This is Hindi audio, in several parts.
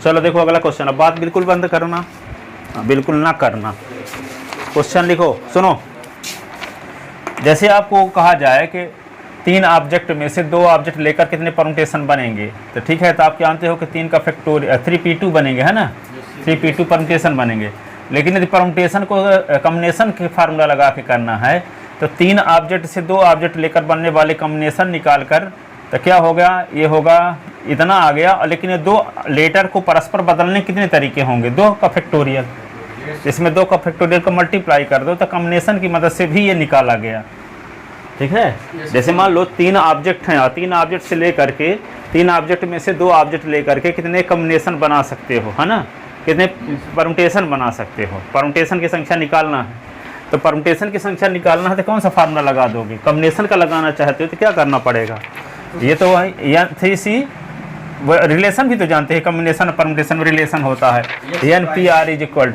चलो देखो अगला क्वेश्चन। अब बात बिल्कुल बंद करना, बिल्कुल ना करना। क्वेश्चन लिखो, सुनो। जैसे आपको कहा जाए कि 3 ऑब्जेक्ट में से 2 ऑब्जेक्ट लेकर कितने परमुटेशन बनेंगे, तो ठीक है, तो आप जानते हो कि 3 का फैक्टोरियल 3p2 बनेंगे, है ना। 3p2 परमुटेशन बनेंगे। लेकिन यदि परमुटेशन को कॉम्बिनेशन के फार्मूला लगा के करना है, तो 3 ऑब्जेक्ट से 2 ऑब्जेक्ट लेकर बनने वाले कॉम्बिनेशन निकाल कर, तो क्या हो गया, ये होगा इतना आ गया। लेकिन ये 2 लेटर को परस्पर बदलने कितने तरीके होंगे, 2 का फैक्टोरियल। इसमें 2 का फैक्टोरियल को मल्टीप्लाई कर दो तो कॉम्बिनेशन की मदद से भी ये निकाला गया, ठीक है। जैसे मान लो 3 ऑब्जेक्ट हैं, और 3 ऑब्जेक्ट से लेकर के 3 ऑब्जेक्ट में से 2 ऑब्जेक्ट लेकर के कितने कॉम्बिनेशन बना सकते हो, है ना, कितने परमुटेशन बना सकते हो। परमुटेशन की संख्या निकालना है, तो परमुटेशन की संख्या निकालना है तो कौन सा फार्मूला लगा दोगे। कॉम्बिनेशन का लगाना चाहते हो तो क्या करना पड़ेगा, ये तो 3C रिलेशन भी तो जानते हैं, कॉम्बिनेशन और परमुटेशन में रिलेशन होता है। NPR इज इक्वल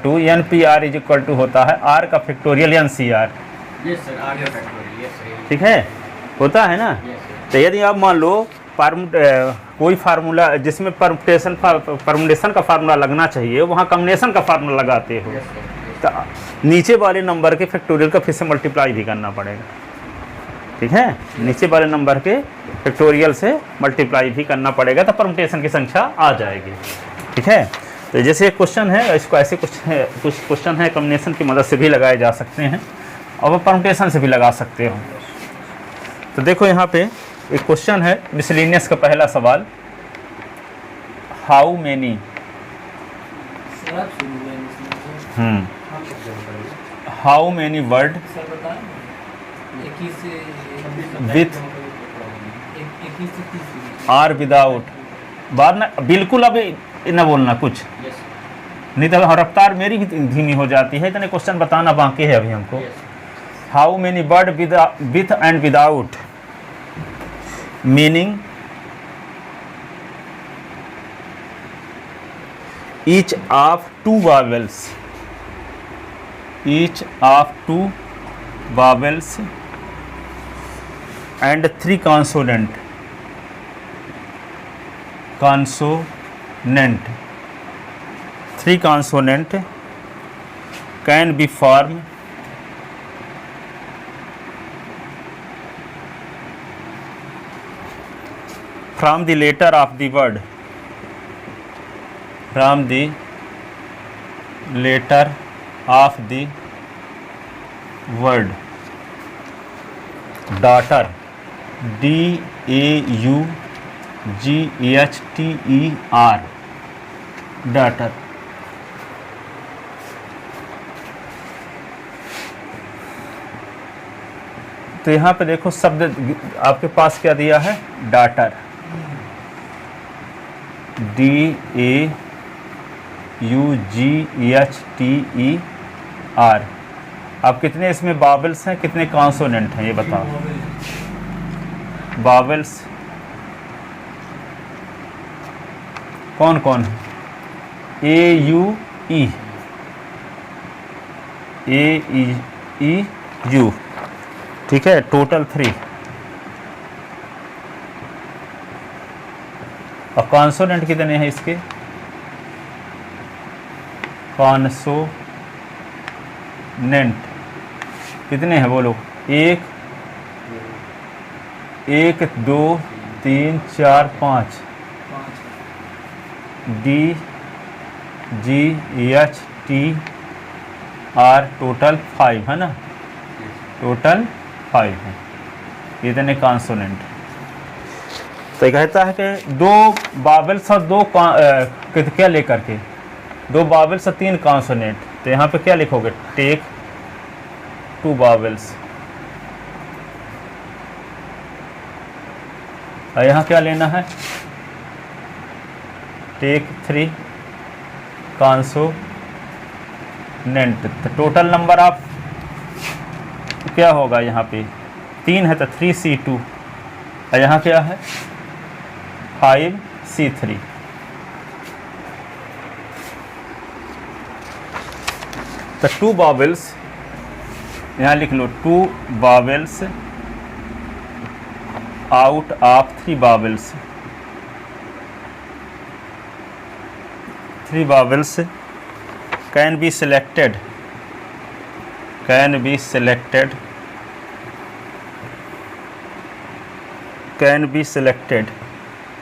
टू होता है R का फैक्टोरियल NCR, ठीक है, होता है ना। तो यदि आप मान लो कोई फार्मूला जिसमें परमुटेशन का फार्मूला लगना चाहिए, वहाँ कॉम्बिनेशन का फार्मूला लगाते हो, तो नीचे वाले नंबर के फैक्टोरियल का फिर से मल्टीप्लाई भी करना पड़ेगा, ठीक है। नीचे वाले नंबर के फैक्टोरियल से मल्टीप्लाई भी करना पड़ेगा, तो परमुटेशन की संख्या आ जाएगी, ठीक है। तो जैसे एक क्वेश्चन है, इसको ऐसे कुछ क्वेश्चन है कॉम्बिनेशन की मदद से भी लगाए जा सकते हैं, और परमुटेशन से भी लगा सकते हो। तो देखो यहाँ पे एक क्वेश्चन है मिसलेनियस का पहला सवाल, how many word with or without, बात ना बिल्कुल अभी न बोलना कुछ, नहीं तो रफ्तार मेरी भी धीमी हो जाती है, इतने क्वेश्चन बताना बाकी है अभी हमको। How many word with and without meaning each of 2 vowels and 3 consonant 3 consonant can be formed from the letter of the word, daughter, DAUGHTER, daughter। तो यहाँ पे देखो शब्द आपके पास क्या दिया है, डाटर, DAUGHTER। अब कितने इसमें वावेल्स हैं, कितने कॉन्सोनेंट हैं, ये बताओ। वावेल्स कौन कौन है, AU, ठीक है, टोटल 3। और कॉन्सोनेंट कितने हैं इसके, कॉन्सोनेंट कितने हैं बोलो, 1 2 3 4 5, DGHTR टोटल 5 है ना, टोटल 5 है, इतने कॉन्सोनेंट। तो कहता है कि 2 वावेल्स और 2 क्या लेकर के, 2 वावेल्स और 3 कॉन्सोनेंट। तो यहाँ पे क्या लिखोगे, टेक 2 वावेल्स, और यहाँ क्या लेना है, टेक 3 कॉन्सोनेंट। तो टोटल नंबर आप क्या होगा, यहाँ पे 3 है तो 3C2, और यहाँ क्या है 5C3। तो 2 वावेल्स यहाँ लिख लो, 2 vowels out of 3 vowels 3 vowels can be selected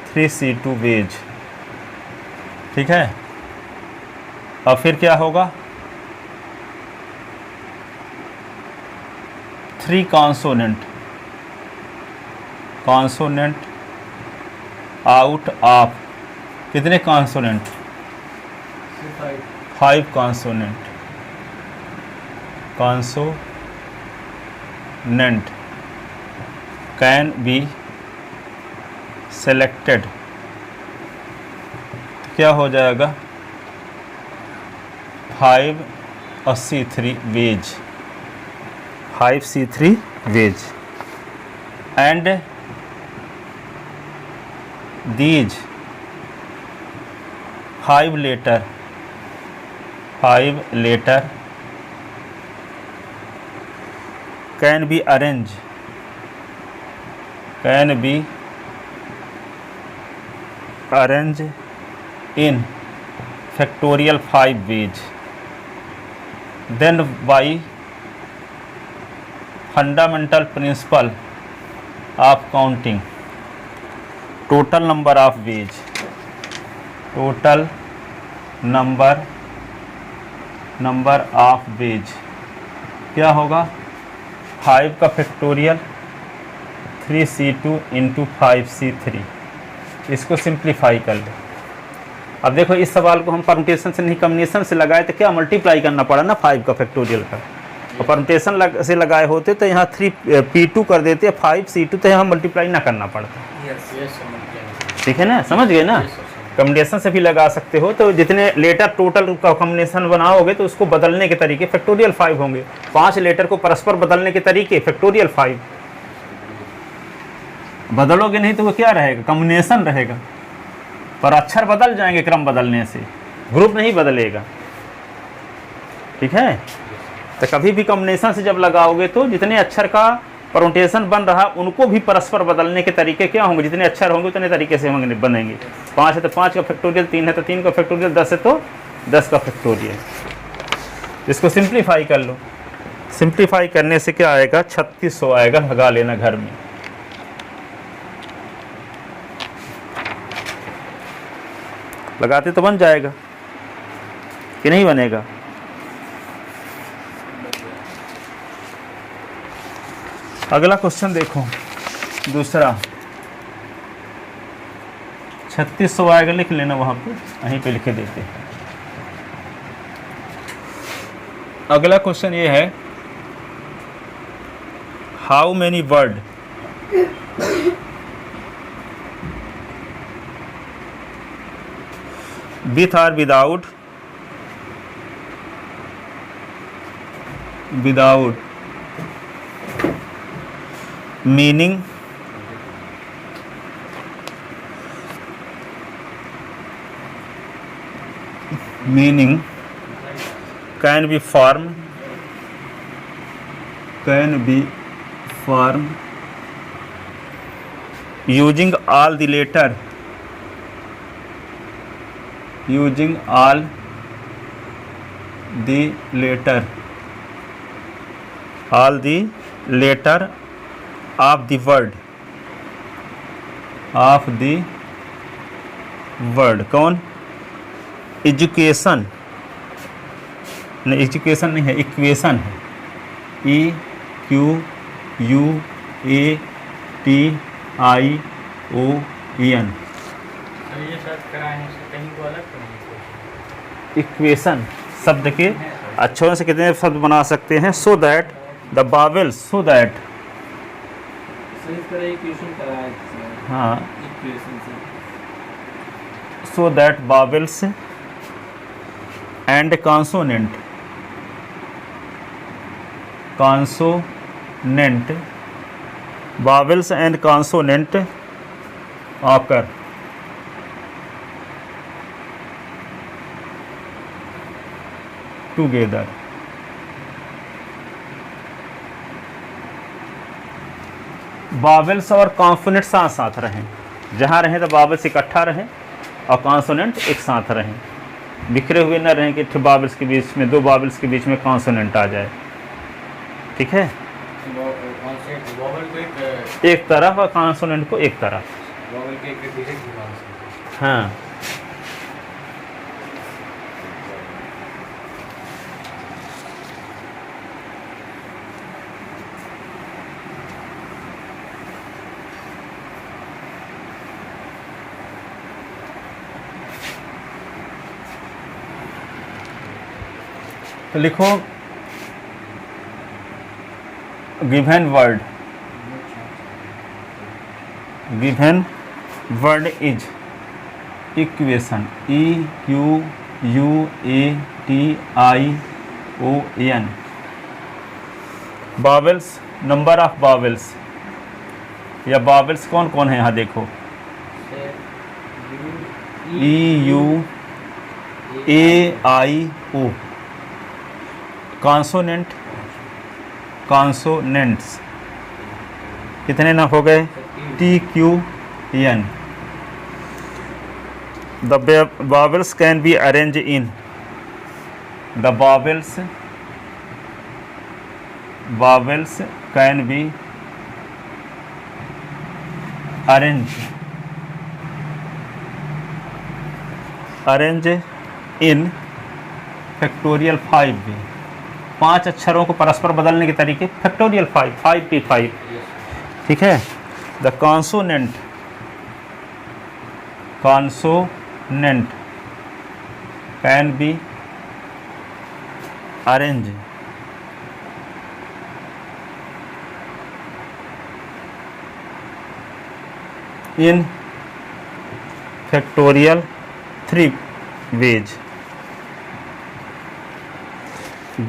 3C2 ways। ठीक है, और फिर क्या होगा, 3 consonant आउट ऑफ कितने consonant, 5 consonant can be selected. क्या हो जाएगा, 5C3 ways and these 5 letter can be arranged in factorial 5 ways, then by fundamental principle of counting total number of ways क्या होगा, 5 का फैक्टोरियल 3C2 इंटू 5C3। इसको सिंप्लीफाई कर लो। अब देखो इस सवाल को हम परम्यूटेशन से नहीं कॉम्बिनेशन से लगाए तो क्या मल्टीप्लाई करना पड़ा ना 5 का फैक्टोरियल का, और परम्यूटेशन से लगाए होते तो यहाँ 3P2 कर देते, 5C2 तो यहाँ मल्टीप्लाई ना करना पड़ता। ठीक है ना, समझ गए ना। कॉम्बिनेशन से भी लगा सकते हो, तो जितने लेटर टोटल का कॉम्बिनेशन बनाओगे तो उसको बदलने के तरीके फैक्टोरियल 5 होंगे। 5 लेटर को परस्पर बदलने के तरीके फैक्टोरियल 5। बदलोगे नहीं तो वो क्या रहेगा, कॉम्बिनेशन रहेगा, पर अक्षर बदल जाएंगे क्रम बदलने से, ग्रुप नहीं बदलेगा। ठीक है, तो कभी भी कॉम्बिनेशन से जब लगाओगे तो जितने अक्षर का परम्यूटेशन बन रहा उनको भी परस्पर बदलने के तरीके क्या होंगे, जितने अक्षर होंगे उतने तरीके से होंगे बनेंगे। 5 है तो 5 का फैक्टोरियल, 3 है तो 3 का फैक्टोरियल, 10 है तो 10 का फैक्टोरियल। इसको सिंप्लीफाई कर लो। सिंप्लीफाई करने से क्या आएगा, 3600 आएगा। लगा लेना घर में। लगाते तो बन जाएगा कि नहीं बनेगा। अगला क्वेश्चन देखो, दूसरा 3600 आएगा, लिख लेना वहां पे, यहीं पे लिखे देते हैं। अगला क्वेश्चन ये है, how many word with or without meaning can be formed using all the letter of the word कौन, एजुकेशन नहीं, एजुकेशन नहीं है, इक्वेशन है, EQUATION। इक्वेशन शब्द के अक्षरों से कितने शब्द बना सकते हैं, so that the vowels, so that vowels and consonant occur together। Vowels और कॉन्सोनेंट साथ साथ रहें, जहाँ रहें तो बावेल्स इकट्ठा रहें और कॉन्सोनेंट एक साथ रहें। बिखरे हुए ना रहें कि बाबल्स के बीच में, दो बाबल्स के बीच में कॉन्सोनेंट आ जाए। ठीक है, वॉवल को एक तरफ और कॉन्सोनेंट को एक तरफ। वॉवल के एक डायरेक्ट घुमा सकते हाँ, तो लिखो given word, given word is equation, EQUATION, vowels, number of vowels, या बावेल्स कौन कौन है यहाँ देखो, EUAIO, कॉन्सोनेंट, कॉन्सोनेंट्स कितने ना हो गए, TQN। The vowels can be arranged in, the vowels can be arranged in factorial 5 भी, 5 अक्षरों को परस्पर बदलने के तरीके फैक्टोरियल 5 ठीक है। The consonant can be arrange in factorial 3 ways।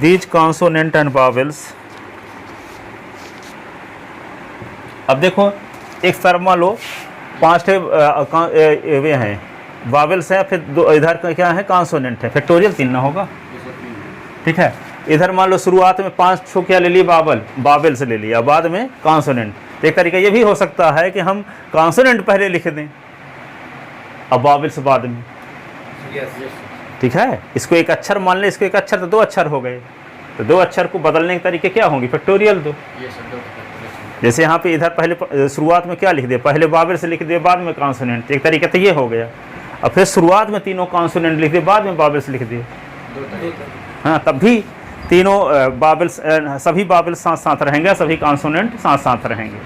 These consonant and vowels, अब देखो एक तरफ मान लो 5 वे हैं वावेल्स हैं, फिर दो इधर का क्या है कॉन्सोनेंट है, फैक्टोरियल 3 ना होगा। ठीक है, इधर मान लो शुरुआत में 5 क्या ले लिए बावेल्स ले लिया, बाद में कॉन्सोनेंट। एक तरीका ये भी हो सकता है कि हम कॉन्सोनेंट पहले लिख दें अब बावेल्स बाद में। ठीक है, इसको एक अक्षर मान लें, इसको एक अक्षर तो 2 अक्षर हो गए, तो 2 अक्षर को बदलने के तरीके क्या होंगे, फैक्टोरियल 2। जैसे यहाँ पे इधर पहले शुरुआत में क्या लिख दिया, पहले बावेल से लिख दिया बाद में कॉन्सोनेंट, एक तरीका तो ये हो गया। और फिर शुरुआत में तीनों कॉन्सोनेंट लिख दिए, बाद में बावेल्स लिख दिए। हाँ, तब भी तीनों बावेल्स, सभी बावेल्स साथ साथ रहेंगे, सभी कॉन्सोनेंट साथ साथ रहेंगे।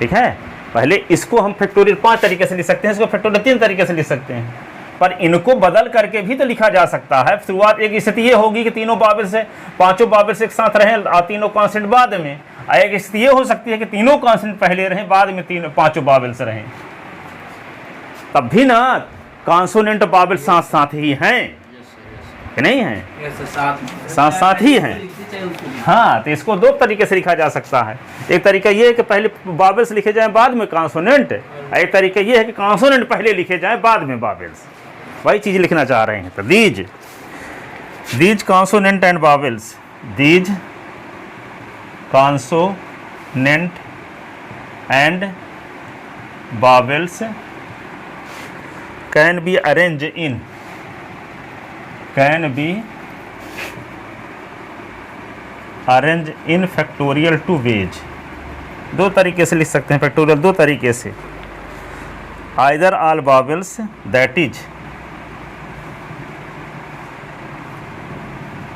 ठीक है, पहले इसको हम फैक्टोरियल 5 तरीके से लिख सकते हैं, इसको फैक्टोरियल 3 तरीके से लिख सकते हैं, पर इनको बदल करके भी तो लिखा जा सकता है। शुरुआत एक स्थिति ये होगी कि तीनों बावेल्स से, 5 बावेल्स एक साथ रहें और तीनों कॉन्सोनेंट बाद में। एक स्थिति ये हो सकती है कि तीनों कॉन्सोनेंट पहले रहें, बाद में 5 बावेल्स रहें, तब भी ना कॉन्सोनेंट बावेल्स साथ साथ ही हैं कि नहीं हैं, साथ साथ ही हैं। हाँ, तो इसको 2 तरीके से लिखा जा सकता है। एक तरीका ये है कि पहले बावेल्स लिखे जाएं बाद में कॉन्सोनेंट, एक तरीका ये है कि कॉन्सोनेंट पहले लिखे जाएं बाद में बावेल्स। वही चीज़ लिखना चाह रहे हैं। तो these consonant and vowels, these consonant and vowels can be arrange in, can be arrange in factorial 2 ways। 2 तरीके से लिख सकते हैं फैक्टोरियल, 2 तरीके से। Either all vowels, that is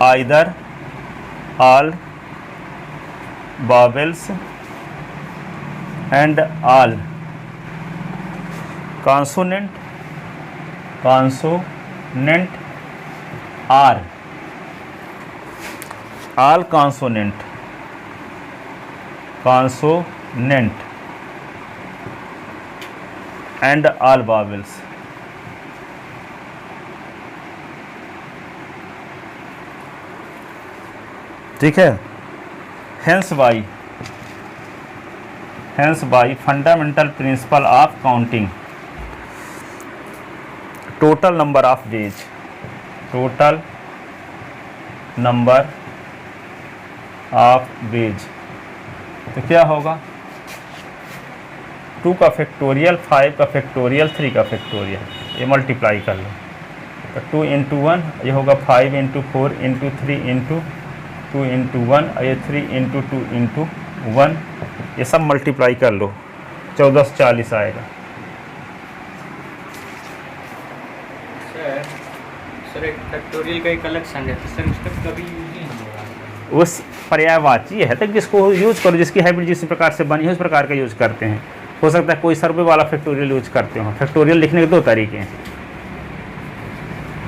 either all vowels and all consonant are, all consonant and all vowels। ठीक है, hence by fundamental principle of counting, total number of ways, तो क्या होगा, 2 का फैक्टोरियल, 5 का फैक्टोरियल, 3 का फैक्टोरियल, ये मल्टीप्लाई कर लो। तो 2 इंटू 1 ये होगा 5 इंटू 4 इंटू 3 इंटू 2 इंटू 1 और ये 3 इंटू 2 इंटू 1, ये सब मल्टीप्लाई कर लो, 1440 आएगा। सर एक फैक्टोरियल का एक अलग संग है, तो सर उसका कभी यूज ही नहीं होगा। उस पर्यायवाची है तक जिसको यूज करो, जिसकी हैबिट जिस प्रकार से बनी है उस प्रकार का यूज करते हैं। हो सकता है कोई सर्वे वाला फैक्टोरियल यूज करते हो। फैक्टोरियल लिखने के दो तरीके हैं,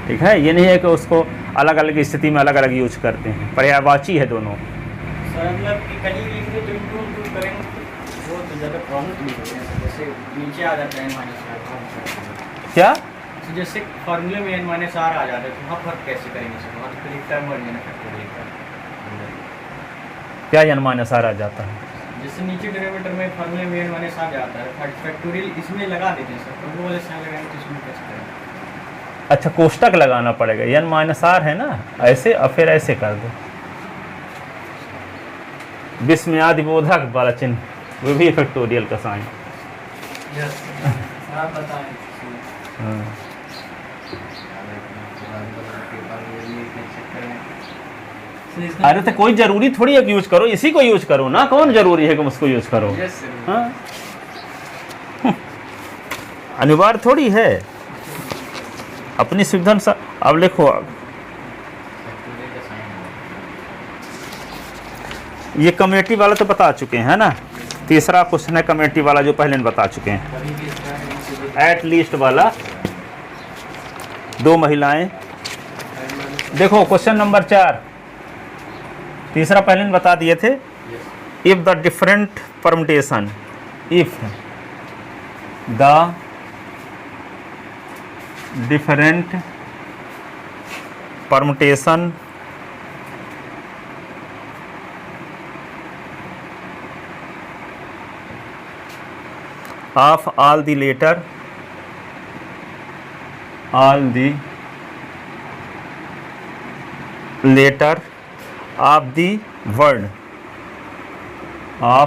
ठीक है। ये नहीं है कि उसको अलग अलग स्थिति में अलग अलग यूज करते हैं, पर्यायवाची है दोनों। सर मतलब कि कहीं लिख दो तो इंटू करेंगे वो तो ज़्यादा प्रॉब्लम नहीं होती है, जैसे नीचे आ जाता है -r। क्या तो जैसे फॉर्मूले में n-r आ जाता है तो वहाँ फर्क कैसे करेंगे सर? वहाँ तो लिखता है मर जाना फैक्टोरियल का। क्या n-r आ जाता है? जैसे नीचे डेरिवेटर में फॉर्मूले में n-r जाता है, फैक्टोरियल इसमें लगा देते हैं सर, तो वो वाले साइन लगाएंगे तो इसमें कैसे करेंगे? अच्छा, कोष्टक लगाना पड़ेगा, n-r है ना, ऐसे और फिर ऐसे कर दो, विस्मयादि बोधक वाला चिन्ह, वो भी फैक्टोरियल का साइन। यस आप बताएं। अरे तो कोई जरूरी थोड़ी है कि यूज करो, इसी को यूज करो ना, कौन जरूरी है कि उसको यूज करो? Yes sir. हाँ, अनिवार्य थोड़ी है, अपनी सुविधा अनुसार। अब लिखो, ये कमेटी वाला तो बता चुके हैं ना, तीसरा क्वेश्चन है कमेटी वाला जो पहले बता चुके हैं। एट लीस्ट वाला, 2 महिलाएं। देखो क्वेश्चन नंबर 4, तीसरा पहले बता दिए थे। If the different permutation, if the different permutation of all the letter of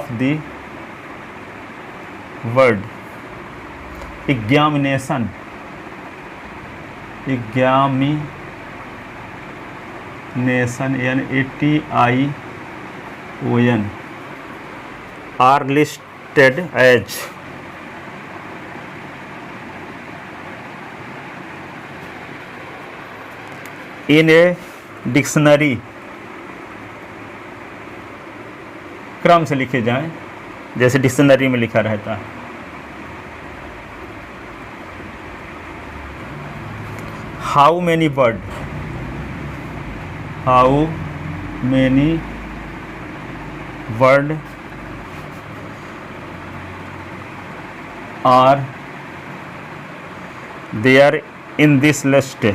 the word examination NATION are listed as in a dictionary, क्रम से लिखे जाएं जैसे डिक्शनरी में लिखा रहता है। How many word are there in this list,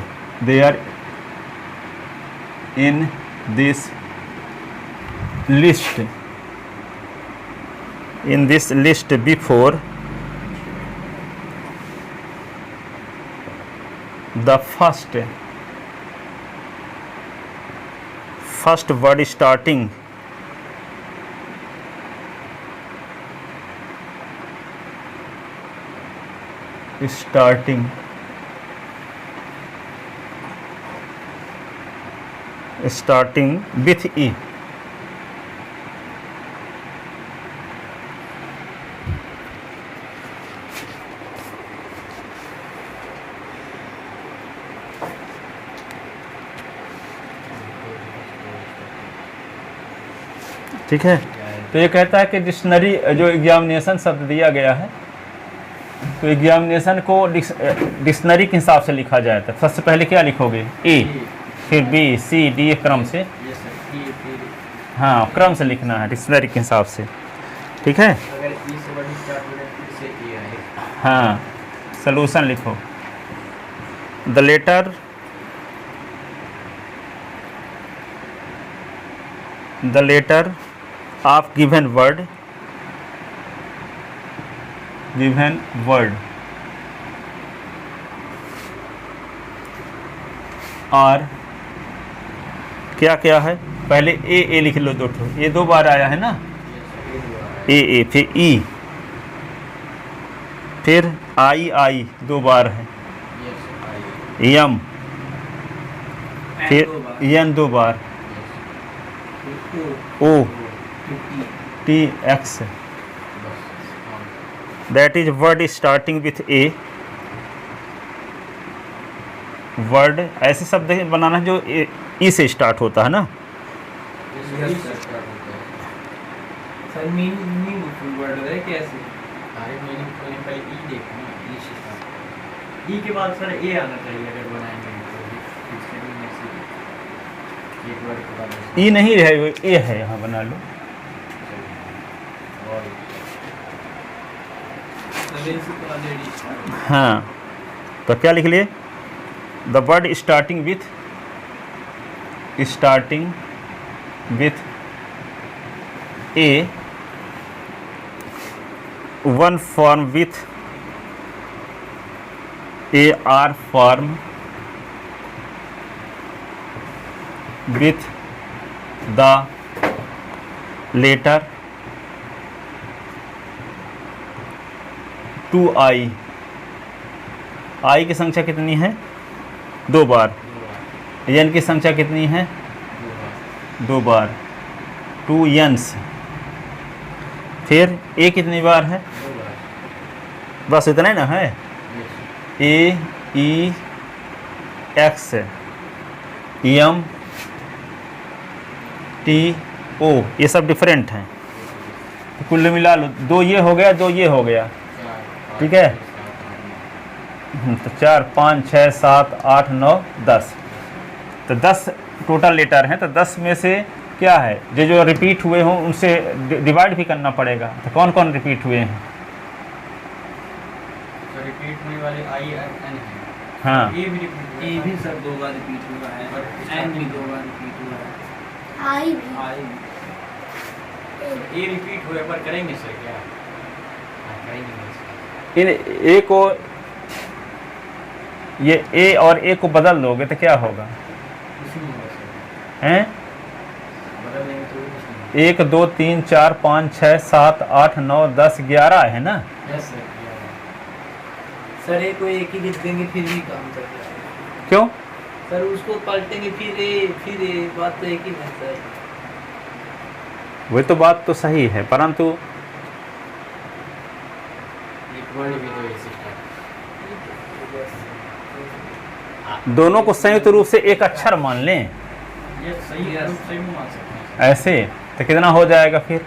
in this list before the first word starting with E। ठीक है, तो ये कहता है कि डिक्शनरी जो एग्जामिनेशन शब्द दिया गया है, तो एग्जामिनेशन को डिक्शनरी के हिसाब से लिखा जाए तो सबसे पहले क्या लिखोगे? ए, फिर बी, सी, डी क्रम से। हाँ, क्रम से लिखना है डिक्शनरी के हिसाब से, ठीक है। हाँ, सलूशन लिखो। The letter of given word और क्या क्या है, पहले ए लिख लो, 2 ठो, ये 2 बार आया है ना, ए, फिर ई, फिर आई 2 बार है, यम, फिर एन 2 बार, O T X, that is word starting with A. वर्ड ऐसे शब्द बनाना जो ई से स्टार्ट होता है ना। सर मीनिंग वर्ड है कैसे? ई के बाद सर ए आना चाहिए अगर बनाएंगे तो एक वर्ड के बाद ई नहीं है, ए है, यहाँ बना लो। हाँ, तो क्या लिख लिए? The word starting with A, one form with A R form with the letter to I। I की संख्या कितनी है? 2 बार। n की संख्या कितनी है? 2 बार। 2 yns। फिर a कितनी बार है? बस इतना ही ना है। a e x m T O, ये सब डिफरेंट हैं, तो कुल मिला लो 2 ये हो गया, 2 ये हो गया, ठीक है। तो 4 5 6 7 8 9 10, तो 10 टोटल लेटर हैं। तो 10 में से क्या है जो रिपीट हुए हों उनसे डिवाइड भी करना पड़ेगा। तो कौन कौन रिपीट हुए हैं? तो रिपीट होने वाले आई एन है। हाँ, ए भी रिपीट हुआ है। ए भी सर 2 बार रिपीट हुआ है और एन भी 2 बार रिपीट हुआ है। आई भी आई ए रिपीट हुए पर करेंगे सर क्या? हाँ, करेंगे। इन ए को, ये ए और ए को बदल दोगे तो क्या होगा? उसी में होगा सर। हैं? बदल देंगे तो कुछ नहीं। 1 2 3 4 5 6 7 8 9 10 11 है ना। Yes sir. सर ए को एक ही लिख देंगे फिर भी काम कर जाएगा। क्यों? सर उसको पलटेंगे फिर ए, बात तो एक ही है सर। वही तो बात तो सही है, परंतु एक वर्ड भी तो ऐसे दोनों को संयुक्त रूप से एक अक्षर मान लें ये सही है, सही में मान सकते हैं। ऐसे, तो कितना हो जाएगा फिर?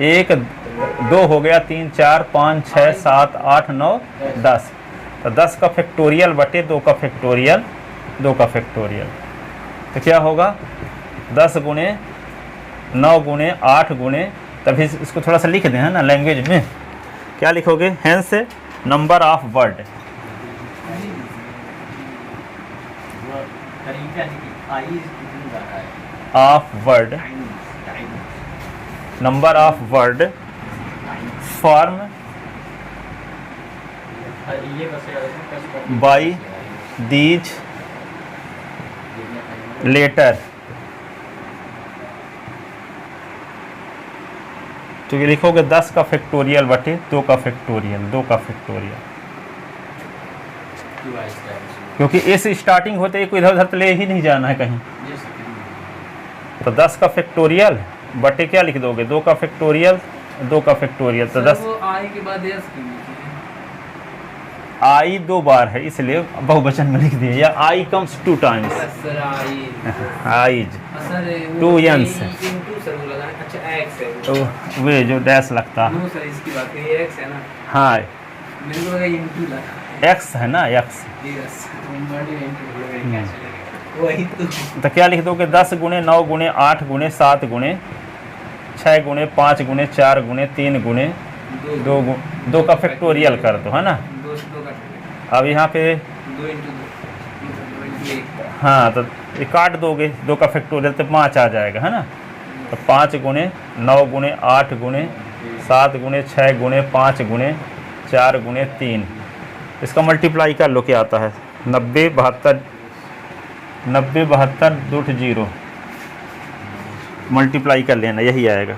1 2 हो गया, 3 4 5 6 7 8 9 10। तो 10 का फैक्टोरियल बटे 2 का फैक्टोरियल, 2 का फैक्टोरियल, तो क्या होगा? 10 गुणे 9 गुणे 8 गुणे, तभी इसको थोड़ा सा लिख दें है ना लैंग्वेज में। क्या लिखोगे? Hence number of word. तरीका है कि आई कितनी बार है? Of word, number of word form ये बस याद रखना बाई दीज लेटर। तो ये लिखोगे 10 का फैक्टोरियल बटे 2 का फैक्टोरियल, 2 का फैक्टोरियल, क्योंकि ए से स्टार्टिंग होते ही कोई इधर उधर तो ले ही नहीं जाना है कहीं। तो 10 का फैक्टोरियल बटे क्या लिख दोगे? 2 का फैक्टोरियल, 2 का फैक्टोरियल, तो 10। वो आई के बाद यस क्यों लिखे हैं? आई 2 बार है इसलिए बहुवचन में लिख दिए, या I comes 2 times. Sir I eyes sir 2 यंस, इनटू सर वो लगा। अच्छा एक्स है तो वे जो डैश लगता है। नो सर इसकी बात करिए, एक्स है ना। हाँ, मेरे को लगा इनटू लगा। एक्स है ना, एक्स। यस वही तो क्या लिख दोगे? 10 गुणे 9 गुणे 8 गुणे 7 गुणे 6 गुणे 5 गुणे 4 गुणे 3 गुणे 2 का फैक्टोरियल कर दो, है ना। 2 से 2 का अब यहाँ पे 2 इंटू 2 हाँ, तो ये काट दोगे 2 का फैक्टोरियल, तो 5 आ जाएगा, है ना। तो 5 गुणे 9 गुणे 8 गुणे 7 गुणे 6 गुणे 5 गुणे 4 गुणे 3, इसका मल्टीप्लाई कर लो, क्या आता है? 90 72 90 72 2 मल्टीप्लाई कर लेना, यही आएगा।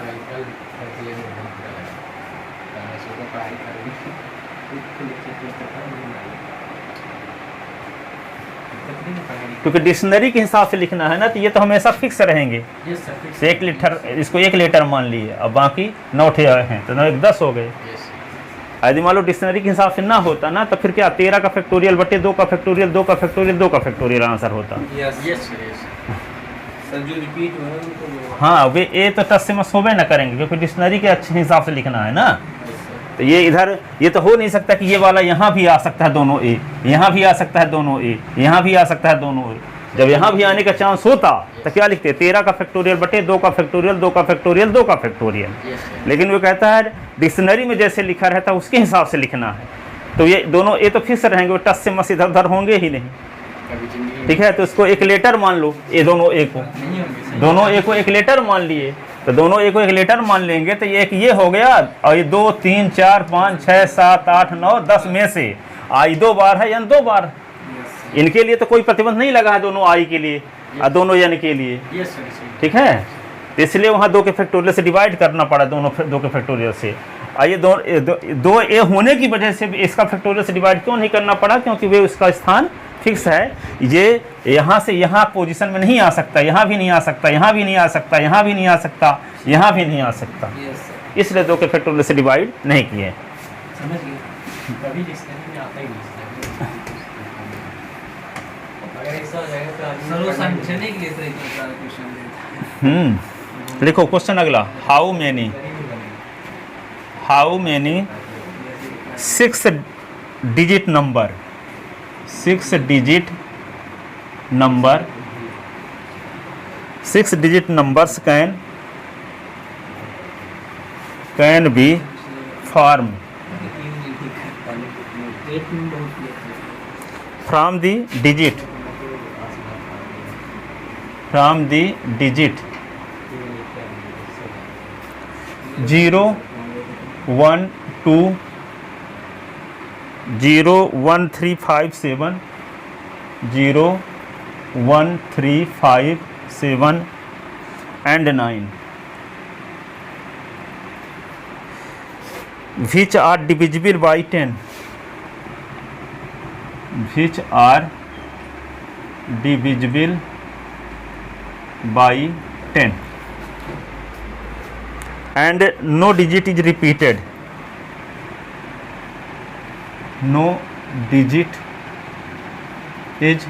कल करके ये बहुत बुरा लगा। मैं सोचा पढ़ाई करूँगी, खुद लिख के पढ़ा नहीं आई। तकरीबन पढ़ाई नहीं। क्योंकि डिक्शनरी के हिसाब से लिखना है ना, तो ये तो हमेशा फिक्स रहेंगे। Yes sir, fix. तो एक लेटर, इसको एक लेटर मान लिए, अब बाकी 9 ठे हैं, तो 9 एक 10 हो गए। यस यदि मान लो डिक्शनरी के हिसाब से ना होता ना, तो फिर क्या 13 का फैक्टोरियल बटे 2 का फैक्टोरियल 2 का फैक्टोरियल 2 का फैक्टोरियल आंसर होता। Yes yes sir, yes sir, जो रिपीट हुआ है उनको वो हाँ, वे ए तो टच से मस होबे ना करेंगे, क्योंकि डिक्शनरी के अच्छे हिसाब से लिखना है ना। तो ये इधर ये तो हो नहीं सकता कि ये वाला यहाँ भी आ सकता है दोनों ए, यहाँ भी आ सकता है दोनों ए, यहाँ भी आ सकता है दोनों ए। जब यहाँ भी आने का चांस होता तो क्या लिखते, 13 का फैक्टोरियल बटे 2 का फैक्टोरियल 2 का फैक्टोरियल 2 का फैक्टोरियल। Yes sir. लेकिन वो कहता है डिक्शनरी में जैसे लिखा रहता है उसके हिसाब से लिखना है। तो ये दोनों ए तो फिक्स रहेंगे, वो टच से मस इधर उधर होंगे ही नहीं। कभी जिंदगी ठीक है, तो इसको एक लेटर मान लो, ये दोनों ए को, नहीं होंगे सर। दोनों ए को एक लेटर मान लिए, तो दोनों ए को एक लेटर मान लेंगे, तो ये एक ये हो गया, और ये 2 3 4 5 6 7 8 9 10 में से आई 2 बार है, यानी 2 बार। इनके लिए तो कोई प्रतिबंध नहीं लगा है, दोनों आई के लिए और दोनों एन के लिए। Yes sir, yes sir. ठीक है, तो इसलिए वहाँ 2 के फैक्टोरियल से डिवाइड करना पड़ा, दोनों 2 के फैक्टोरियल से। और ये 2 ए होने की वजह से इसका फैक्टोरियल से डिवाइड क्यों नहीं करना पड़ा, क्योंकि वे उसका स्थान फिक्स है। ये यहाँ से यहाँ पोजीशन में नहीं आ सकता, यहाँ भी नहीं आ सकता, यहाँ भी नहीं आ सकता, यहाँ भी नहीं आ सकता, यहाँ भी नहीं आ सकता, यस सर, इसलिए 2 के फैक्टोरियल से डिवाइड नहीं किए। समझ गए। कभी डिक्शनरी में आता ही नहीं सर। अगर ऐसा हो जाएगा तो आदमी सर वो पढ़ने में- समझने के लिए तो इतना सारा क्वेश्चन देते लिखो क्वेश्चन अगला, हाउ मैनी नहीं बनेगा। 6 digit number 6 digit number 6 digit numbers can be formed from the digit 0 1 2 0 1 3 5 7 0 1 3 5 7 and 9 which are divisible by 10 which are divisible by 10 and no digit is repeated, no digit is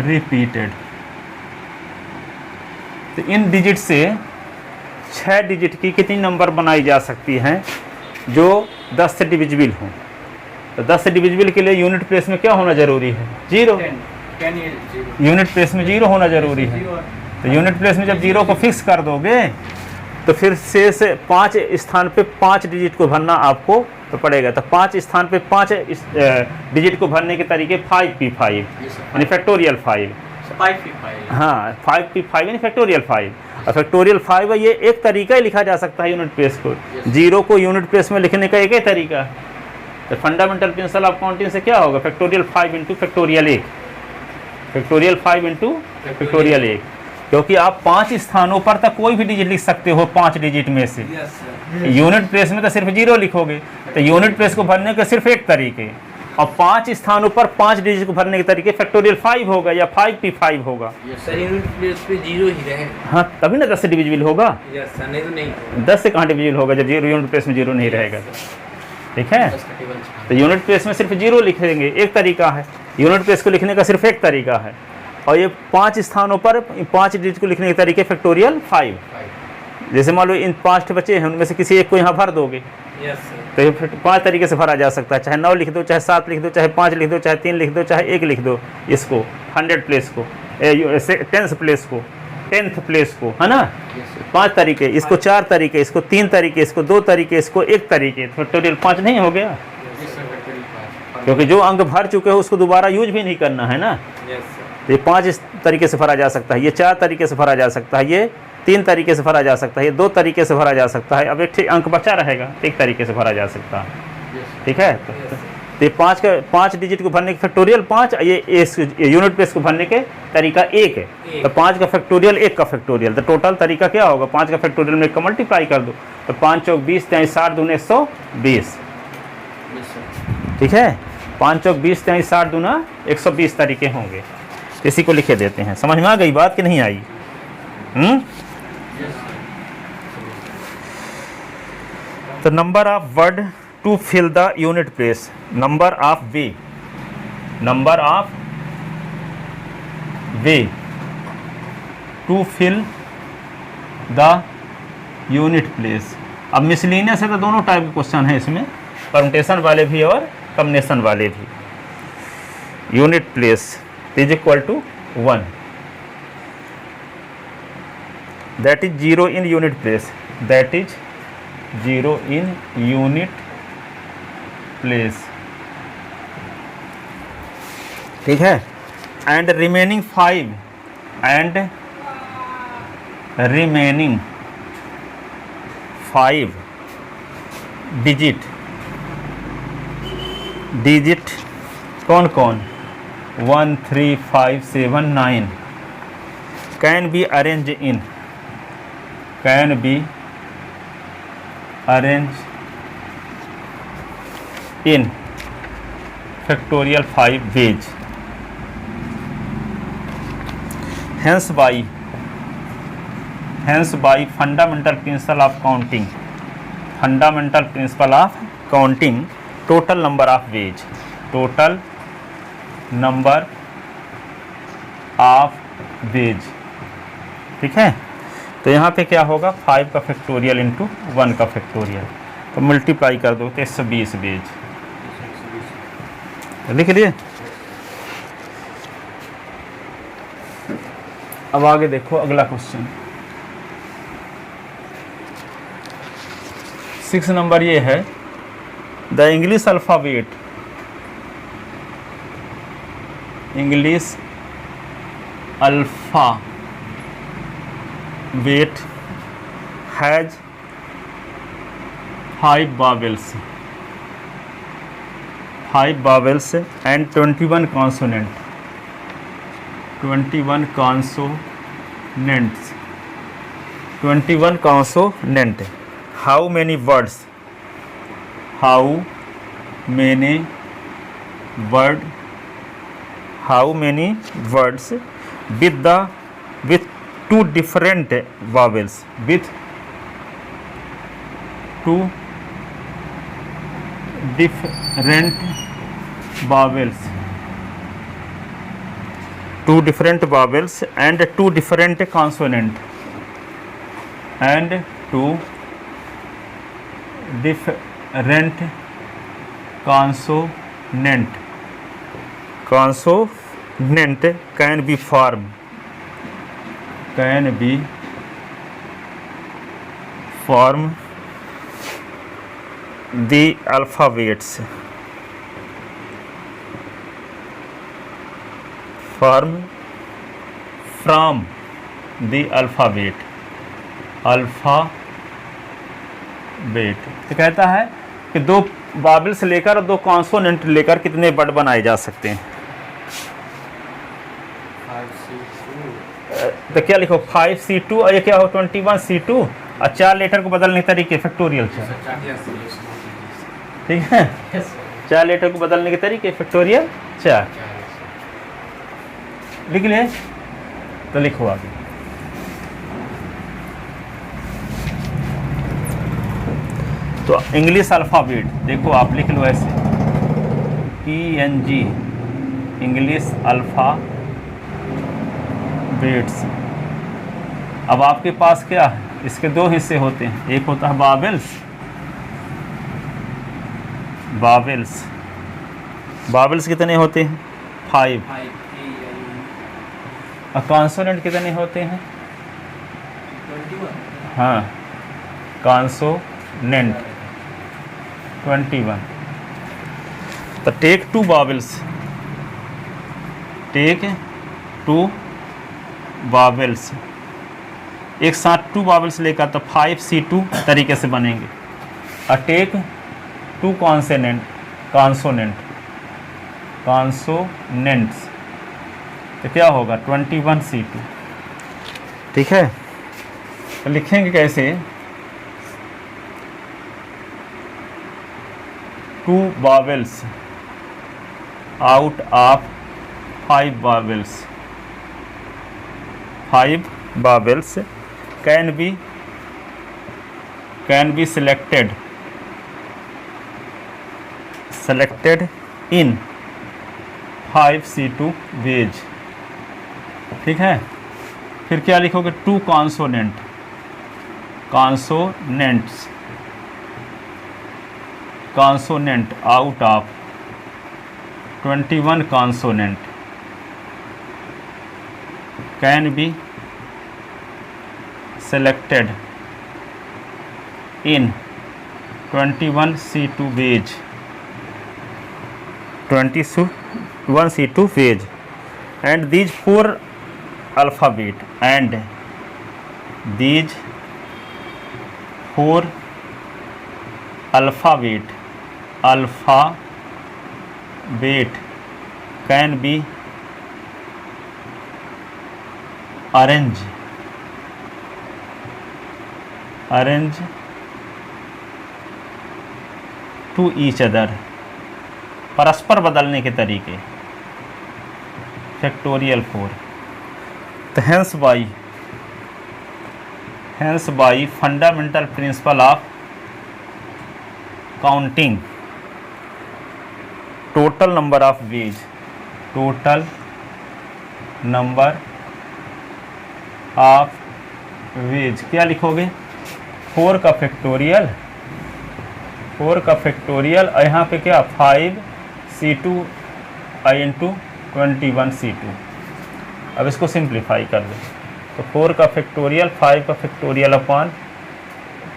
repeated। तो इन डिजिट से 6 डिजिट की कितनी नंबर बनाई जा सकती हैं जो 10 से डिविजिबल हों। तो 10 से डिविजिबल के लिए यूनिट प्लेस में क्या होना जरूरी है, 0। 10 ये 0 यूनिट प्लेस में 0 होना जरूरी है। तो यूनिट प्लेस में जब 0 को फिक्स कर दोगे तो फिर से 5 स्थान पे 5 डिजिट को भरना आपको तो पड़ेगा। तो 5 स्थान पे 5 डिजिट को भरने के तरीके 5p5 यानी फैक्टोरियल 5। 5p5 हाँ, 5p5 यानी फैक्टोरियल 5। और फैक्टोरियल 5 ये एक तरीका ही लिखा जा सकता है यूनिट प्लेस को। 0 को यूनिट प्लेस में लिखने का एक ही तरीका है। तो फंडामेंटल प्रिंसिपल ऑफ काउंटिंग से क्या होगा, factorial 5 into factorial 1, factorial 5 into factorial 1। क्योंकि आप 5 स्थानों पर तक कोई भी डिजिट लिख सकते हो 5 डिजिट में से। यस सर, यूनिट प्लेस में तो सिर्फ 0 लिखोगे। तो यूनिट प्लेस को भरने के सिर्फ एक तरीके, और 5 स्थानों पर 5 डिजिट को भरने के तरीके फैक्टोरियल 5 होगा या 5p5 होगा। सर यूनिट प्लेस पे 0 ही रहे। हाँ, तभी ना 10 से डिविजिबल होगा। यस सर, नहीं तो नहीं। 10 से कहाँ डिविजिबल होगा जब यूनिट प्लेस में 0 नहीं रहेगा। ठीक है, 10 का टेबल छान। तो यूनिट प्लेस में सिर्फ 0 लिखेंगे, एक तरीका है। यूनिट प्लेस को लिखने का सिर्फ एक तरीका है, और ये 5 स्थानों पर 5 डिजिट को लिखने के तरीके फैक्टोरियल 5। जैसे मान लो इन 5 बचे हैं, उनमें से किसी एक को यहाँ भर दोगे यस सर, तो ये 5 तरीके से भरा जा सकता है। चाहे 9 लिख दो, चाहे 7 लिख दो, चाहे 5 लिख दो, चाहे 3 लिख दो, चाहे 1 लिख दो। इसको 100 प्लेस को, 10th प्लेस को, 10th प्लेस को, है ना। 5 तरीके, इसको 4 तरीके, इसको 3 तरीके, इसको 2 तरीके, इसको 1 तरीके। फैक्टोरियल 5 नहीं हो गया, क्योंकि जो अंक भर चुके हो उसको दोबारा यूज भी नहीं करना है ना। यस सर, तो ये 5 इस तरीके से भरा जा सकता है, ये 4 तरीके से भरा जा सकता है, ये 3 तरीके से भरा जा सकता है, ये 2 तरीके से भरा जा सकता है। अब एक अंक बचा रहेगा, 1 तरीके से भरा जा सकता है। ठीक है, तो ये 5 डिजिट को भरने के फैक्टोरियल 5, ये यूनिट प्लेस को भरने के तरीका 1 है। तो 5 का फैक्टोरियल 1 का फैक्टोरियल, तो टोटल तरीका क्या होगा, 5 का फैक्टोरियल में 1 का मल्टीप्लाई कर दो, तो 5 चौक 20, 60 दूने 120। ठीक है, 5 चौक 20, 60 दूना 120 तरीके होंगे। इसी को लिखे देते हैं। समझ में आ गई बात कि नहीं आई? तो number of word to fill the unit place, number of way to fill the unit place. अब मिसलिनियस है तो दोनों टाइप के क्वेश्चन है इसमें, परम्यूटेशन वाले भी और कॉम्बिनेशन वाले भी। Unit place is equal to 1, that is 0 in unit place, that is 0 in unit place. ठीक है, एंड रिमेनिंग 5 डिजिट कौन कौन 1 3 5 7 9 can be arrange in factorial 5 ways. Hence by fundamental principle of counting, total number of ways, ठीक है। तो यहाँ पे क्या होगा, 5 का फैक्टोरियल इंटू 1 का फैक्टोरियल, तो मल्टीप्लाई कर दो तो 120 वेज लिख लिए। अब आगे देखो अगला क्वेश्चन 6 नंबर ये है, the English alphabet has 5 vowels and 21 consonants. How many words with two different vowels, two different vowels and two different consonant consonant can be formed the alphabets from the alphabet तो कहता है कि 2 वावेल्स लेकर और 2 कॉन्सोनेंट लेकर कितने वर्ड बनाए जा सकते हैं। तो क्या लिखो 5C2 और ये क्या हो 21C2 और 4 लेटर को बदलने के तरीके फैक्टोरियल से, ठीक है। 4 लेटर को बदलने के तरीके फैक्टोरियल 4 लिख ले। तो लिखो आगे, तो इंग्लिश अल्फ़ाबेट देखो आप लिख लो ऐसे ENG इंग्लिश अल्फ़ाबेट्स। अब आपके पास क्या है, इसके 2 हिस्से होते हैं, एक होता है वावेल्स कितने होते हैं 5 और कॉन्सोनेंट कितने होते हैं 21। हाँ, कॉन्सोनेंट 21। तो टेक 2 वावेल्स एक साथ 2 वावेल्स लेकर तो 5C2 तरीके से बनेंगे और टेक 2 कॉन्सोनेंट कॉन्सोनेंट्स, तो क्या होगा 21C2। ठीक है, तो लिखेंगे कैसे, 2 vowels out of 5 vowels, 5 vowels can be selected in 5C2 ways। ठीक है, फिर क्या लिखोगे, 2 consonant out of 21 consonant can be selected in 21C2 ways, 21C2 ways, and these 4 alphabet can be arranged to each other, परस्पर बदलने के तरीके, फैक्टोरियल 4। तो hence by fundamental principle of counting, total number of ways क्या लिखोगे, 4 का फैक्टोरियल और यहाँ पे क्या 5C2 इंटू 21C2। अब इसको सिंप्लीफाई कर दो, तो 4 का फैक्टोरियल 5 का फैक्टोरियल अपॉन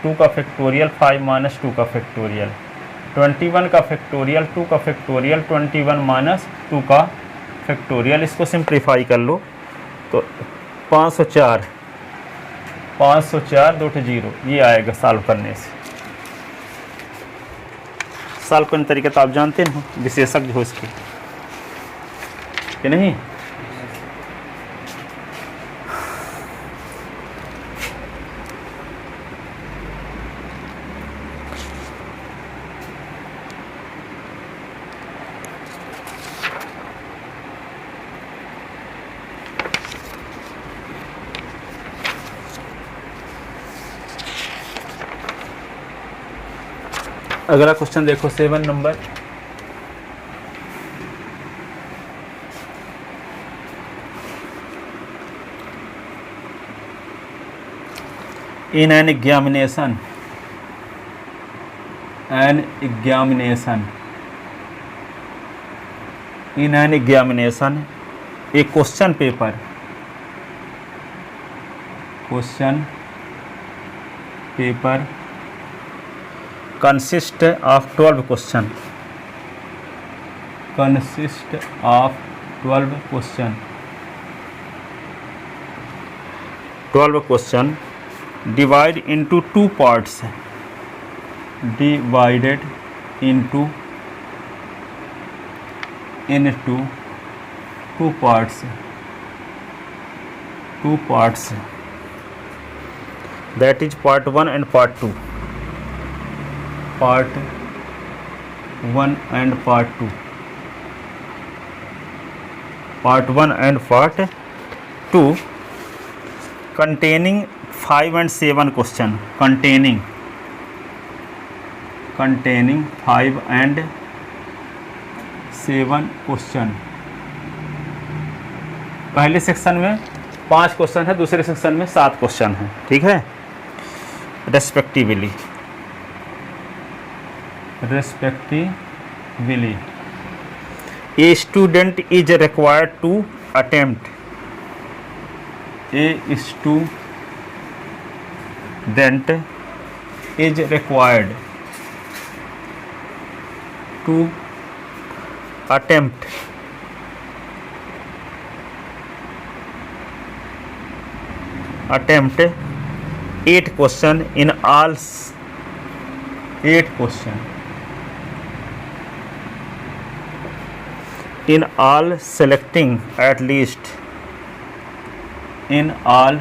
2 का फैक्टोरियल 5 माइनस 2 का फैक्टोरियल, 21 का फैक्टोरियल 2 का फैक्टोरियल 21 माइनस 2 का फैक्टोरियल। इसको सिंप्लीफाई कर लो तो 504 2 0 ये आएगा सॉल्व करने से। सॉल्व करने तरीका तो आप जानते हो, विशेषज्ञ हो इसके कि नहीं। अगला क्वेश्चन देखो 7 number, in an examination a question paper consist of 12 question, 12 question divide into 2 parts, divided into 2 parts, that is part 1 and part 2, part 1 and part 2, part 1 and part 2 containing 5 and 7 question, containing 5 and 7 question. पहले सेक्शन में 5 क्वेश्चन है, दूसरे सेक्शन में 7 क्वेश्चन है। ठीक है, respectively a student is required to attempt, a student is required to attempt 8 question in all 8 question in all selecting at least in all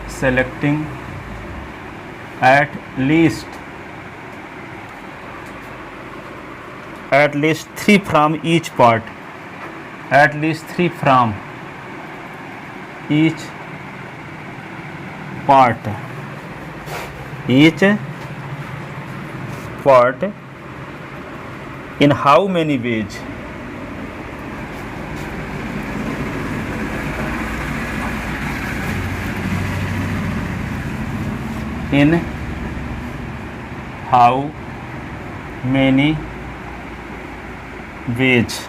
selecting at least 3 from each part, at least 3 from each part, in how many ways? In how many ways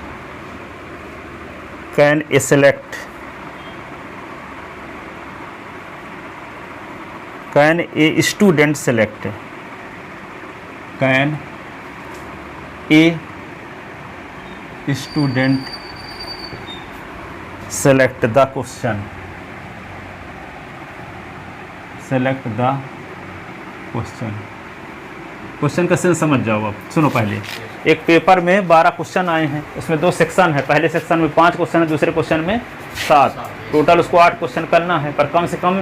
can a student select? Can a student select the question? Select the question का सेंस समझ जाओ। अब सुनो, पहले एक पेपर में 12 क्वेश्चन आए हैं, उसमें 2 सेक्शन है। पहले सेक्शन में 5 क्वेश्चन है, दूसरे क्वेश्चन में 7, टोटल उसको 8 क्वेश्चन करना है। पर कम से कम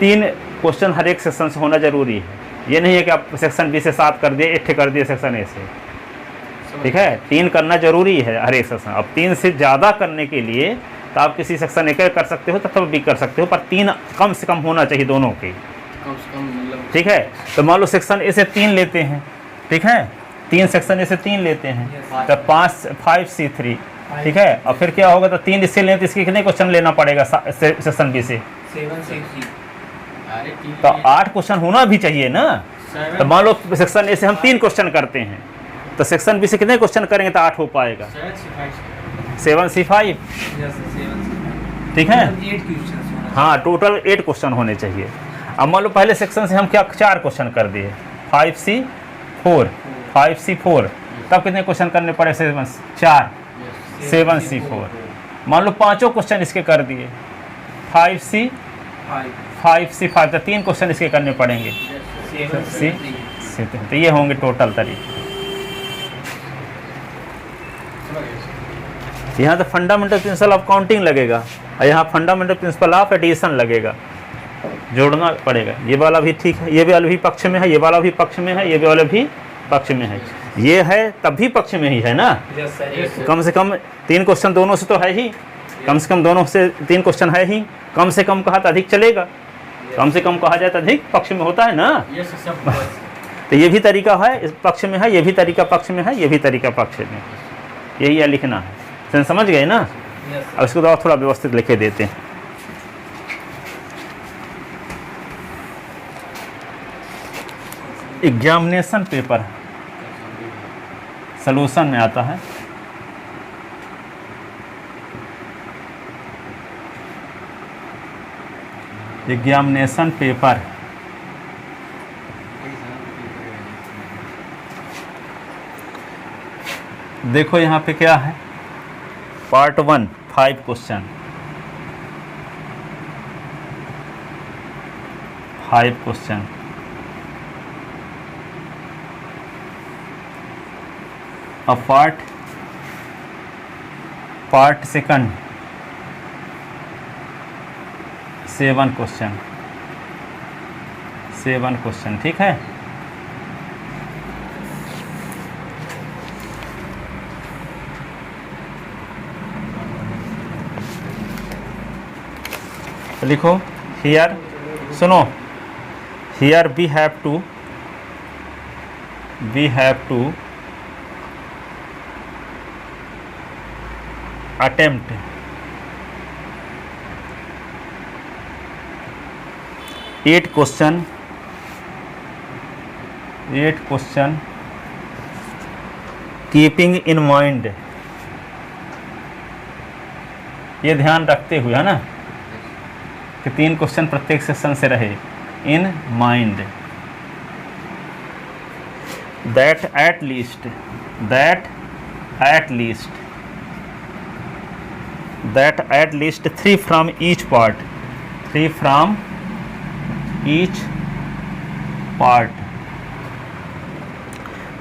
3 क्वेश्चन हर एक सेक्शन से होना जरूरी है। ये नहीं है कि आप सेक्शन बी से 7 कर दिए, 8 कर दिए सेक्शन ए से, ठीक है। 3 करना जरूरी है हर एक सेक्शन। अब 3 से ज़्यादा करने के लिए तो आप किसी सेक्शन ए का कर सकते हो तथा बी कर सकते हो, पर 3 कम से कम होना चाहिए दोनों के, ठीक है। तो मान लो सेक्शन ए से 3 लेते हैं, ठीक है, 3 सेक्शन ए से 3 लेते हैं, तो 5C3, ठीक है। और फिर क्या होगा, तो 3 इससे लें तो इसके कितने क्वेश्चन लेना पड़ेगा सेक्शन बी से? 7C3। तो 8 क्वेश्चन होना भी चाहिए ना। तो मान लो सेक्शन ए से हम 3 क्वेश्चन करते हैं, तो सेक्शन बी से कितने क्वेश्चन करेंगे तो 8 हो पाएगा? 7C5, ठीक है। हाँ, टोटल 8 क्वेश्चन होने चाहिए। अब मान लो पहले सेक्शन से हम क्या 4 क्वेश्चन कर दिए, 5C4, तब कितने क्वेश्चन करने पड़े? 7C4। मान लो 5 क्वेश्चन इसके कर दिए, 5C5, तो 3 क्वेश्चन इसके करने पड़ेंगे, 7C3। तो ये होंगे टोटल तरीके। यहाँ तो फंडामेंटल प्रिंसिपल ऑफ काउंटिंग लगेगा, और यहाँ फंडामेंटल प्रिंसिपल ऑफ एडिशन लगेगा, जोड़ना पड़ेगा। ये वाला भी ठीक है, ये वाला भी पक्ष में है, ये वाला भी पक्ष में है, ये वाला भी पक्ष में है, ये है तब भी पक्ष में ही है ना। कम से कम 3 क्वेश्चन दोनों से तो है ही, कम से कम दोनों से 3 क्वेश्चन है ही। कम से कम कहा तो अधिक चलेगा, कम से कम कहा जाए तो अधिक पक्ष में होता है ना। तो ये भी तरीका है इस पक्ष में है, ये भी तरीका पक्ष में है, ये भी तरीका पक्ष में, यही है लिखना है। समझ गए ना। अब इसको तो थोड़ा व्यवस्थित लिखे देते हैं। एग्जामिनेशन पेपर सॉल्यूशन में आता है। एग्जामिनेशन पेपर देखो यहाँ पे क्या है, पार्ट 1 5 क्वेश्चन, 5 क्वेश्चन। अब पार्ट सेकंड 7 क्वेश्चन, 7 क्वेश्चन, ठीक है। लिखो हियर, सुनो, here we have to attempt 8 question keeping in mind, ये ध्यान रखते हुए, है ना, कि 3 क्वेश्चन प्रत्येक सेक्शन से रहे, in mind, that at least 3 from each part,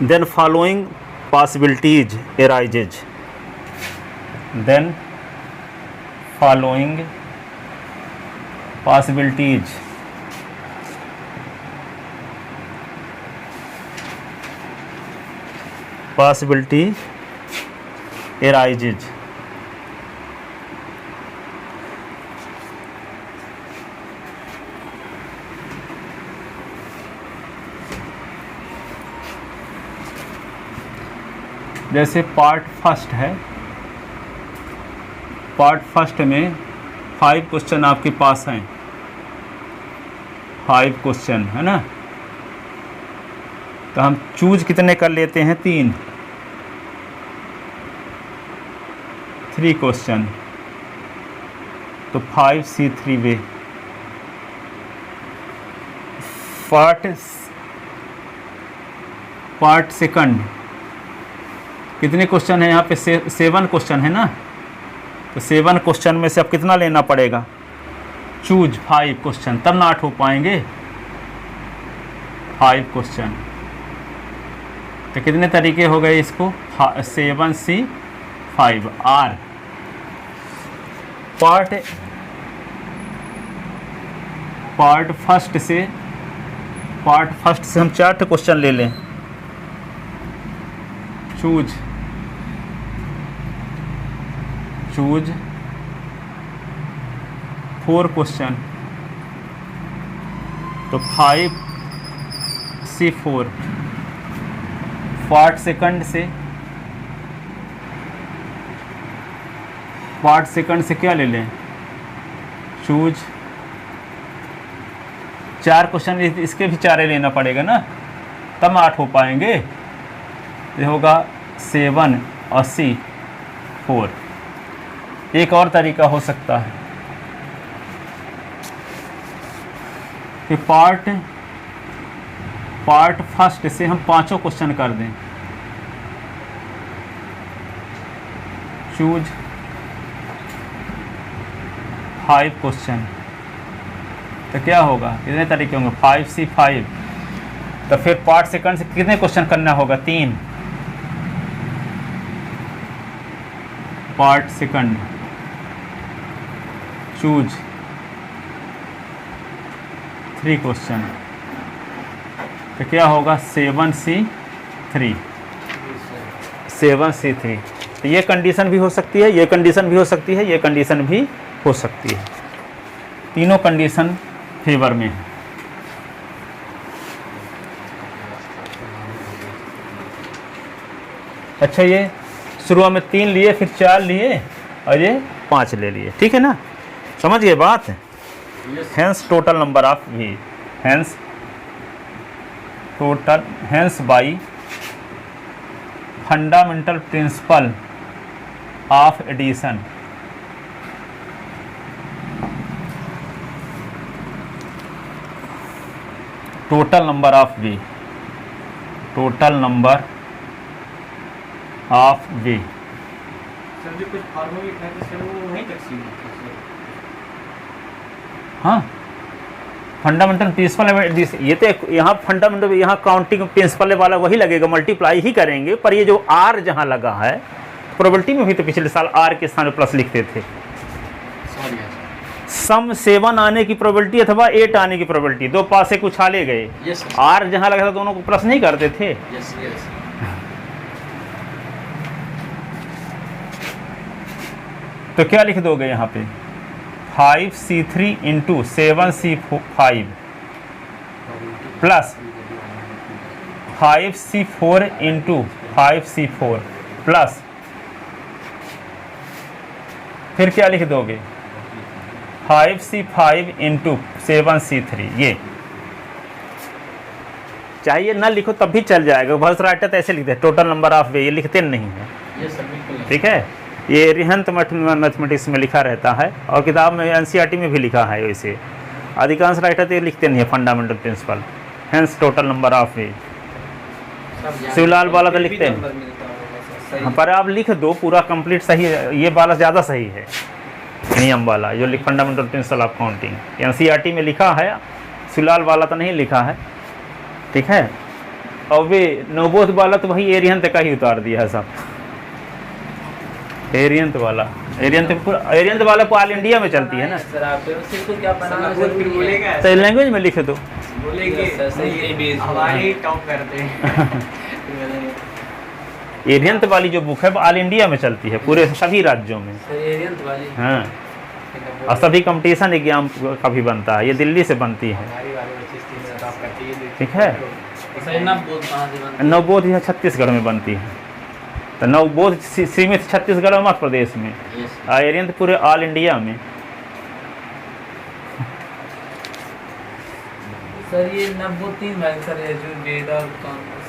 then following possibilities arises, then following possibilities arises। जैसे पार्ट फर्स्ट है, पार्ट फर्स्ट में 5 क्वेश्चन आपके पास हैं, 5 क्वेश्चन है ना, तो हम चूज कितने कर लेते हैं? 3 क्वेश्चन, तो 5C3 वे। पार्ट सेकंड कितने क्वेश्चन है यहाँ पे? 7 क्वेश्चन है ना, तो 7 क्वेश्चन में से अब कितना लेना पड़ेगा? चूज 5 क्वेश्चन, तब ना 8 हो पाएंगे। 5 क्वेश्चन, तो कितने तरीके हो गए इसको? 7C5 R। पार्ट फर्स्ट से हम 4 क्वेश्चन ले लें। चूज 4 क्वेश्चन, तो 5C4। पार्ट सेकंड से क्या ले लें? चूज 4 क्वेश्चन, इसके भी 4 लेना पड़ेगा ना, तब 8 हो पाएंगे। ये होगा 7 और C4। एक और तरीका हो सकता है कि पार्ट फर्स्ट से हम 5 क्वेश्चन कर दें। चूज 5 क्वेश्चन, तो क्या होगा? कितने तरीके होंगे? 5C5। तो फिर पार्ट सेकंड से कितने क्वेश्चन करना होगा? 3। पार्ट सेकंड चूज 3 क्वेश्चन, तो क्या होगा? 7C3। तो ये कंडीशन भी हो सकती है, ये कंडीशन भी हो सकती है, ये कंडीशन भी हो सकती है। तीनों कंडीशन फेवर में है। अच्छा, ये शुरू में 3 लिए, फिर 4 लिए और ये 5 ले लिए, ठीक है ना? समझ गए बात? Hence total number of V, hence by fundamental principle of addition, total number of V, total number of V। Sir जो कुछ फार्मूले लिखा था सर, वो वहीं तक सीमित है सर। हाँ, फंडामेंटल प्रिंसिपल, ये तो यहाँ फंडामेंटल, यहाँ काउंटिंग प्रिंसिपल वाला वही लगेगा, मल्टीप्लाई ही करेंगे। पर ये जो R जहाँ लगा है, प्रोबेबिलिटी में भी तो पिछले साल R के स्थान पर प्लस लिखते थे। सम 7 आने की प्रोबेबिलिटी अथवा 8 आने की प्रोबेबिलिटी, 2 पास से कुछ आले गए। R जहाँ लगा था दोनों को प्लस नहीं करते थे। तो क्या लिख दोगे यहाँ पे? 5C3 into 7C5 plus 5C4 into 5C4 plus, फिर क्या लिख दोगे? 5C5 into 7C3। ये चाहिए ना लिखो तब भी चल जाएगा। बहुत राइटर तो ऐसे लिखते हैं, टोटल नंबर ऑफ वे, ये लिखते नहीं है। ठीक है, ये रिहंत मैथमेटिक्स में लिखा रहता है और किताब में एनसीईआरटी में भी लिखा है। वैसे अधिकांश राइटर तो ये लिखते नहीं है fundamental principle, hence total number of वे। शिवलाल वाला तो लिखते हैं, पर आप लिख दो पूरा कंप्लीट सही है। ये वाला ज़्यादा सही है, नियम वाला जो लिख fundamental principle of counting NCERT में लिखा है, शिवलाल वाला तो नहीं लिखा है। ठीक है, और वे नोबोध वाला तो वही एरिहंत का ही उतार दिया है सब। एरियंत वाला को ऑल इंडिया में चलती है ना। सर आप फिर तो क्या बनाना फिर जरूरी है? बोलेगा तो लैंग्वेज में लिखे दो। बोलेंगे सर, सही है, बेस हमारे ही टॉप करते हैं। एरियंत वाली जो बुक है वो ऑल इंडिया में चलती है, पूरे सभी राज्यों में। सर एरियंत वाली हाँ, और सभी कंपटीशन एग्जाम का भी बनता है, ये दिल्ली से बनती है। हमारी वाली बच्ची 3 से टॉप करती है। ठीक है। सर नवबोध कहाँ से बनती है? नवबोध यहाँ छत्तीसगढ़ में बनती है। तो नवबोध सीमित छत्तीसगढ़ और मध्य प्रदेश में, और एरियंत पूरे ऑल इंडिया में। सर ये नवबोध 3 भाग सर है, जो वेद और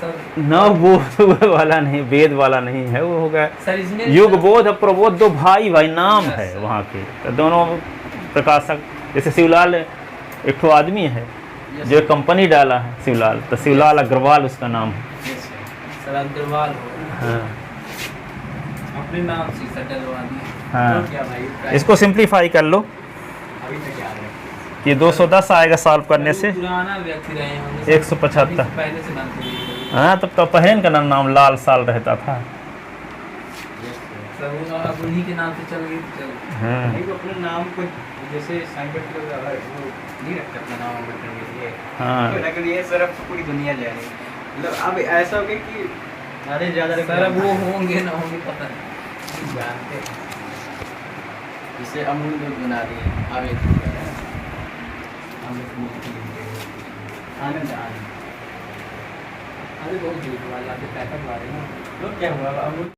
सर नवबोध वाला नहीं, वेद वाला नहीं है, वो हो गया सर इसमें युग बोध और प्रबोध, दो भाई नाम है वहाँ के। तो दोनों प्रकाशक, जैसे शिवलाल एक ठो आदमी है जो एक कंपनी डाला है शिवलाल, तो शिवलाल अग्रवाल उसका नाम है। सर अग्रवाल हो, हाँ अपने नाम से सर डलवा दिए। हाँ, क्या भाई इसको सिंप्लीफाई कर लो अभी तक याद है। कि 210 आएगा सॉल्व करने से। पुराना व्यक्ति रहे होंगे 175 पहले से बनते हुए। हाँ, तब तो पहन का नाम लाल साल रहता था। सर वो अब उन्हीं के नाम से चल गई तो चल। हाँ नहीं तो अपने नाम को जैसे संकट को वो नहीं रखते अपना नाम रखने के लिए। हाँ। तो रख लिए सर, अब पूरी दुनिया ले रही। मतलब अब ऐसा हो गया कि अरे ज़्यादा सर अब वो होंगे ना होंगे पता नहीं। जानते हैं। जिसे अमूल दूध बना दिए आनंद आनंद अरे बहुत झूठ वाला पैकेट वाले ना। तो क्या हुआ अमूल